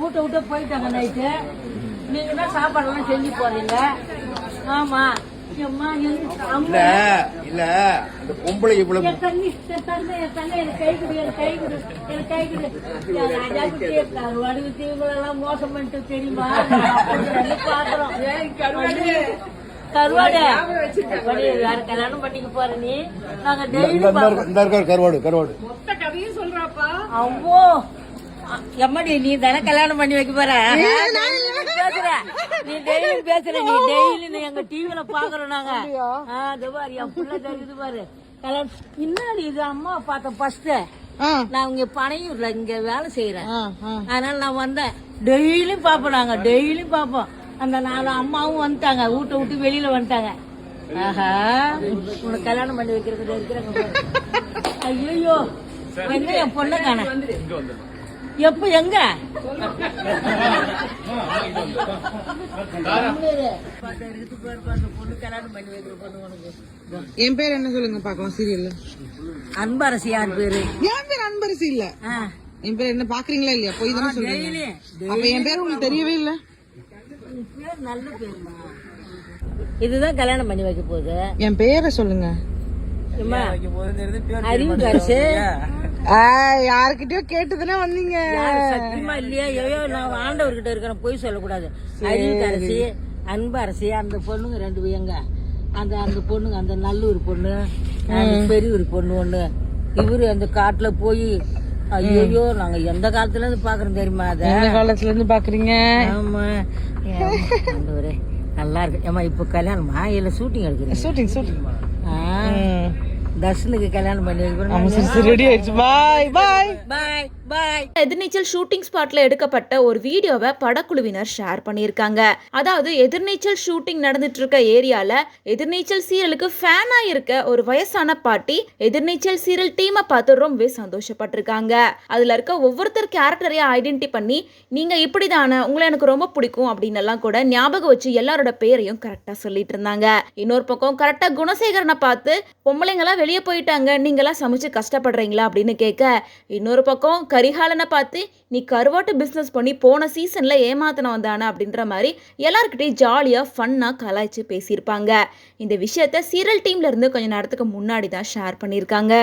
வீட்டை விட்டு போயிட்டாங்க நைட்டு. நீங்க தான் சாப்பாடெல்லாம் செஞ்சு போறீங்க. ஆமா அம்மா இல்ல இல்ல இந்த பொம்பளை இவ்வளவு என் தண்ணி எனக்கு கை கொடு, எனக்கு கை கொடு, எனக்கு கை கொடு. ராஜா குட்டி கருவாடு குட்டி இவங்களெல்லாம் மோசம் பண்ணிட்டு தெரியுமா? பாக்குறோம் கருவாடு வேற கல்யாணம் பண்ணிக்க போற நீ. நாங்க டெய்லி கருவாடு அவ்வளோ எம்மாடி நீ தானே கல்யாணம் பண்ணி வைக்க போற. பேசுற நீ டெய்லி பேசுற, நீ டெய்லி எங்க டிவில பாக்குறோம் நாங்க. பாரு என் பிள்ளை தெரியுது பாரு கல்யாணம். பின்னாடி இது அம்மா பார்த்தேன் ஃபர்ஸ்ட். நான் இங்க பனையூர்ல இங்க வேலை செய்யறேன். அதனால நான் வந்தேன். டெய்லியும் பாப்போம், நாங்க டெய்லியும் பாப்போம். அந்த 4 அம்மாவும் வந்துட்டாங்க, வீட்டை விட்டு வெளியில வந்துட்டாங்க. ஆஹா உனக்கு கல்யாணம் பண்ணி வைக்கிறது இருக்கிறாங்க. ஐயோ எங்க என் பொண்ணை காண எப்ப எங்க பொண்ணு கல்யாணம் பண்ணி வைக்கிற பொண்ணு உனக்கு. என் பேர் என்ன சொல்லுங்க பாக்கலாம் சீரியல்ல? அன்பரசி. யார் பேரு? என் பேர் அன்பரசி இல்ல. என் பேர் என்ன பாக்குறீங்களா இல்லையா? போய் தானே சொல்றீங்க. அப்ப என் பேர் உங்களுக்கு தெரியவே இல்ல. பேர் நல்ல பேருமா. இதுதான் கல்யாணம் பண்ணி வைக்க போகுது. என் பேரை சொல்லுங்க. அறிவுக்கரசு. யாருக்கிட்டயோ கேட்டுதானே வந்தீங்க. சத்தியமா இல்லையா? நான் ஆண்டவர்கிட்ட இருக்கிறேன், போய் சொல்லக்கூடாது. அறிவுக்கரசி, அன்பரசி, அந்த பொண்ணுங்க 2 எங்க அந்த பொண்ணுங்க, அந்த நல்லூர் பொண்ணு, பெரியூர் பொண்ணு ஒண்ணு. இவரு அந்த காட்டுல போய் ஐயோ நாங்க எந்த காலத்துல இருந்து பாக்குறோம் தெரியுமா? எந்த காலத்துல இருந்து பாக்குறீங்க? ஆமா ஆண்டவரே நல்லா இருக்கு. ஏமா இப்ப கல்யாணமா இல்ல ஷூட்டிங் எடுக்கிறீங்க? ஷூட்டிங் தர்ஷனுக்கு கல்யாணம் பண்ணி ரெடி ஆயிடுச்சு. பாய் பாய் பாய் பாய். எதிர்நீச்சல் ஷூட்டிங் ஸ்பாட்ல எடுக்கப்பட்ட ஒரு வீடியோவை படக்குழுவினர் ஷேர் பண்ணியிருக்காங்க. அதாவது எதிர்நீச்சல் ஷூட்டிங் நடந்துட்டு இருக்க ஏரியால எதிர்நீச்சல் சீரியலுக்கு ஃபேனா இருக்க ஒரு வயசான பாட்டி எதிர்நீச்சல் சீரியல் டீமை பார்த்து ரொம்பவே சந்தோஷப்பட்டிருக்காங்க. அதுல இருக்க ஒவ்வொருத்தர் கேரக்டரையா ஐடென்டி பண்ணி நீங்க இப்படிதானே, உங்களை எனக்கு ரொம்ப பிடிக்கும் அப்படின்னு எல்லாம் கூட ஞாபகம் வச்சு எல்லாரோட பேரையும் கரெக்டா சொல்லிட்டு இருந்தாங்க. இன்னொரு பக்கம் கரெக்டா குணசேகரனை பார்த்து பொம்பளைங்களா வெளியே போயிட்டாங்க, நீங்களாம் சமைச்சு கஷ்டப்படுறீங்களா அப்படின்னு கேட்க, இன்னொரு பக்கம் கரிகாலனை பார்த்து நீ கருவாட்டு பிசினஸ் பண்ணி போன சீசன்ல ஏமாத்தன வந்தானே அப்படின்ற மாதிரி எல்லார்கிட்டையும் ஜாலியா ஃபன்னா கலாய்ச்சி பேசியிருப்பாங்க. இந்த விஷயத்த சீரியல் டீம்ல இருந்து கொஞ்ச நேரத்துக்கு முன்னாடி தான் ஷேர் பண்ணியிருக்காங்க.